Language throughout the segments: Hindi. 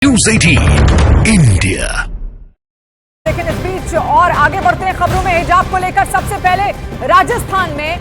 News 18 India. लेकिन इस बीच और आगे बढ़ते हैं खबरों में। हिजाब को लेकर सबसे पहले राजस्थान में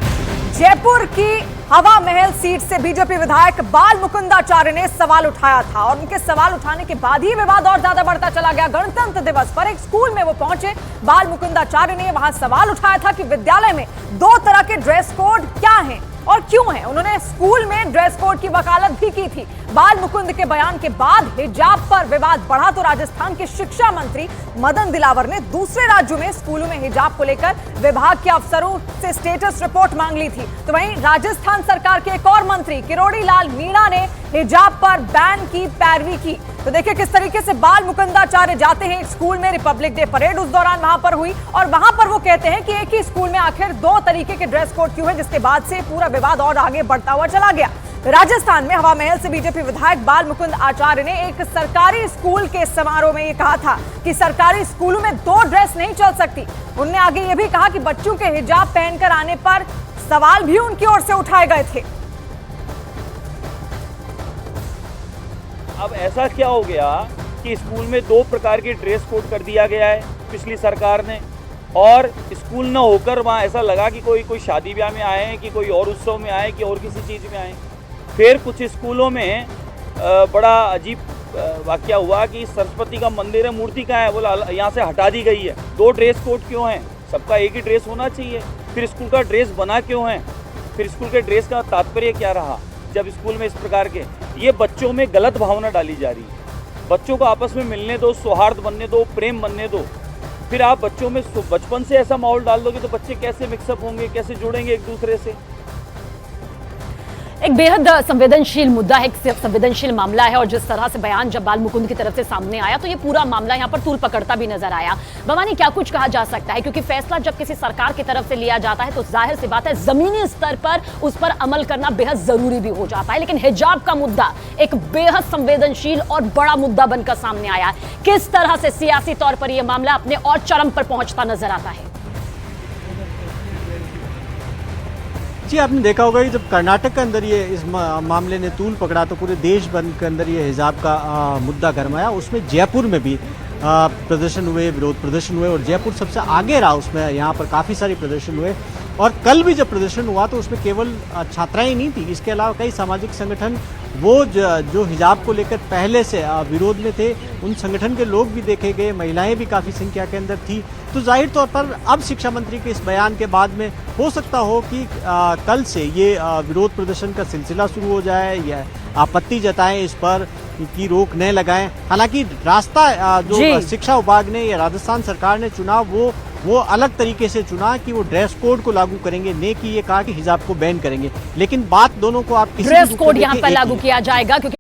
जयपुर की हवा महल सीट से बीजेपी विधायक बाल मुकुंदाचार्य ने सवाल उठाया था और उनके सवाल उठाने के बाद ही विवाद और ज्यादा बढ़ता चला गया। गणतंत्र दिवस पर एक स्कूल में वो पहुंचे। बाल मुकुंदाचार्य ने वहां सवाल उठाया था कि विद्यालय में दो तरह के ड्रेस कोड क्या हैं और क्यों हैं। उन्होंने स्कूल में ड्रेस कोड की वकालत भी की थी। बाल मुकुंद के बयान के बाद हिजाब पर विवाद बढ़ा तो राजस्थान के शिक्षा मंत्री मदन दिलावर ने दूसरे राज्यों में स्कूलों में हिजाब को लेकर विभाग के अफसरों से स्टेटस रिपोर्ट मांग ली थी। तो वहीं राजस्थान सरकार के एक और मंत्री किरोड़ी लाल मीणा ने हिजाब पर बैन की पैरवी की। तो देखिए किस तरीके से बाल मुकुंदाचार्य जाते हैं एक स्कूल में। रिपब्लिक डे परेड उस दौरान वहां पर हुई और वहां पर वो कहते हैं कि एक ही स्कूल में आखिर दो तरीके के ड्रेस कोड क्यों है, जिसके बाद से पूरा विवाद और आगे बढ़ता हुआ चला गया। राजस्थान में हवा महल से बीजेपी विधायक बाल मुकुंद आचार्य ने एक सरकारी स्कूल के समारोह में ये कहा था कि सरकारी स्कूलों में दो ड्रेस नहीं चल सकती। उन्होंने आगे ये भी कहा कि बच्चों के हिजाब पहनकर आने पर सवाल भी उनकी ओर से उठाए गए थे। अब ऐसा क्या हो गया कि स्कूल में दो प्रकार के ड्रेस कोड कर दिया गया है पिछली सरकार ने, और स्कूल न होकर वहाँ ऐसा लगा कि कोई शादी ब्याह में आए हैं, कि कोई और उत्सव में आए, कि और किसी चीज़ में आए। फिर कुछ स्कूलों में बड़ा अजीब वाकया हुआ कि सरस्वती का मंदिर है, मूर्ति कहाँ है, बोला यहाँ से हटा दी गई है। दो ड्रेस कोड क्यों हैं? सबका एक ही ड्रेस होना चाहिए। फिर स्कूल का ड्रेस बना क्यों है? फिर स्कूल के ड्रेस का तात्पर्य क्या रहा जब स्कूल में इस प्रकार के ये बच्चों में गलत भावना डाली जा रही है। बच्चों को आपस में मिलने दो, सौहार्द बनने दो, प्रेम बनने दो। फिर आप बच्चों में बचपन से ऐसा माहौल डाल दोगे तो बच्चे कैसे मिक्सअप होंगे, कैसे जुड़ेंगे एक दूसरे से। एक बेहद संवेदनशील मुद्दा है, एक संवेदनशील मामला है और जिस तरह से बयान जब बाल मुकुंद की तरफ से सामने आया तो ये पूरा मामला यहाँ पर तूल पकड़ता भी नजर आया। भवानी, क्या कुछ कहा जा सकता है, क्योंकि फैसला जब किसी सरकार की तरफ से लिया जाता है तो जाहिर सी बात है जमीनी स्तर पर उस पर अमल करना बेहद जरूरी भी हो जाता है। लेकिन हिजाब का मुद्दा एक बेहद संवेदनशील और बड़ा मुद्दा बनकर सामने आया। किस तरह से सियासी तौर पर यह मामला अपने और चरम पर पहुंचता नजर आता है? जी, आपने देखा होगा कि जब कर्नाटक के अंदर ये इस मामले ने तूल पकड़ा तो पूरे देश भर के अंदर ये हिजाब का मुद्दा गरमाया। उसमें जयपुर में भी प्रदर्शन हुए, विरोध प्रदर्शन हुए और जयपुर सबसे आगे रहा उसमें। यहाँ पर काफ़ी सारे प्रदर्शन हुए और कल भी जब प्रदर्शन हुआ तो उसमें केवल छात्राएं नहीं थी, इसके अलावा कई सामाजिक संगठन वो जो हिजाब को लेकर पहले से विरोध में थे उन संगठन के लोग भी देखे गए। महिलाएं भी काफ़ी संख्या के अंदर थी। तो जाहिर तौर पर अब शिक्षा मंत्री के इस बयान के बाद में हो सकता हो कि कल से ये विरोध प्रदर्शन का सिलसिला शुरू हो जाए या आपत्ति जताएं इस पर की रोक न लगाएं। हालांकि रास्ता जो शिक्षा विभाग ने या राजस्थान सरकार ने चुना वो अलग तरीके से चुना कि वो ड्रेस कोड को लागू करेंगे, ने कि ये कहा कि हिजाब को बैन करेंगे। लेकिन बात दोनों को आप ड्रेस कोड यहाँ पर लागू किया जाएगा क्योंकि